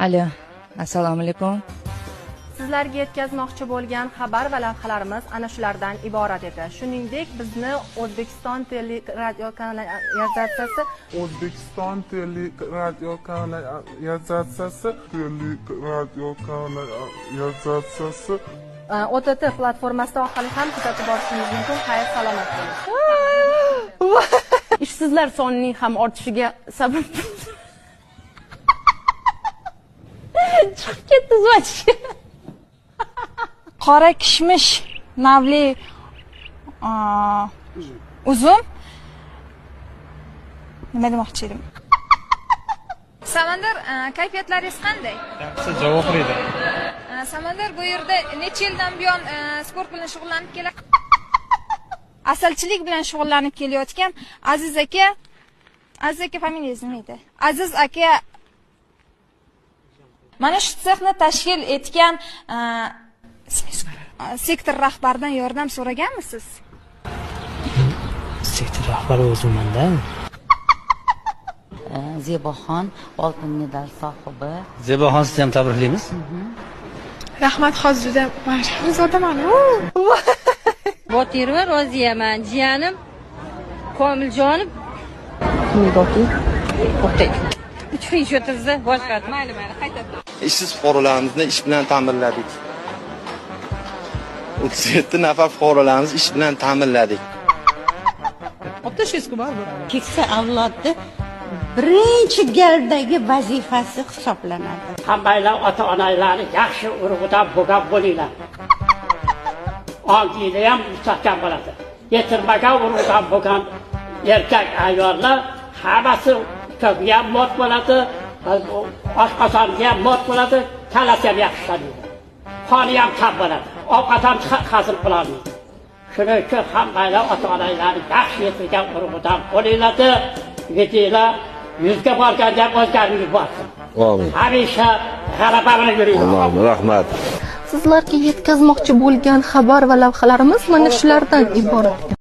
Alo, assalomu alaykum. Sizlarga yetkazmoqchi bo'lgan xabar va lavhalarimiz ana shulardan iborat edi. Shuningdek, bizni O'zbekiston teleradiokanalizatsiyasi OTT platformasi orqali ham kuzatib borishingiz mumkin. Xayr, salomat bo'ling. Ishsizlar sonining ham ortishiga sabab chiqib ketdi zvachga. Qora kishmish navli uzum. Nima demoqchi edim? Samandar, kayfiyatlaringiz qanday? Yaxshi, javob berdi. Samandar, bu yerda necha yildan buyon sport bilan shug'ullanib keladi? Asalchilik bilan shug'ullanib kelayotgan Aziz aka familiyangiz nima edi? Aziz aka mana shu sexni tashkil etgan sektor rahbaridan yordam so'raganmisiz? Sektor rahbari o'zimman-da. Zeboxon oltin medal sohibi. Zeboxon sizni ham tabriklaymiz. Rahmat, hozir juda mashhurzodaman. Botirova Roziyaman, jiyanim Komiljonim. Uch o'tirsa boshqa. Mayli, qaytadi. Ishsiz fuqarolarimizni ish bilan ta'minladik. 37 nafar fuqarolarimiz ish bilan ta'minladik. Keksa avlodni birinchi galdagi vazifasi hisoblanadi. Hammanglar ota-onalarni yaxshi urug'idan bo'lgan bo'linglar. Onginglar ham mustahkam bo'ladi. Yetirmagan urug'idan bo'lgan erkak ayollar hammasi ko'pga ham mot bo'ladi, oshqozonga ham mot bo'ladi, kalasi ham yaxshilanadi. Qoni ham kam bo'ladi. Ovqat ham hazm qilolmaydi. Shuning uchun hammanglar ota-onalarni yaxshi yetirgan urug'idan bo'linglar. Yigitlar yuzga borganda ham o'zgaringiz borsin. Amin. Hamisha g'alaba bilan yuringlar. Allohga rahmat. Sizlarga yetkazmoqchi bo'lgan xabar va lavhalarimiz mana shulardan iborat.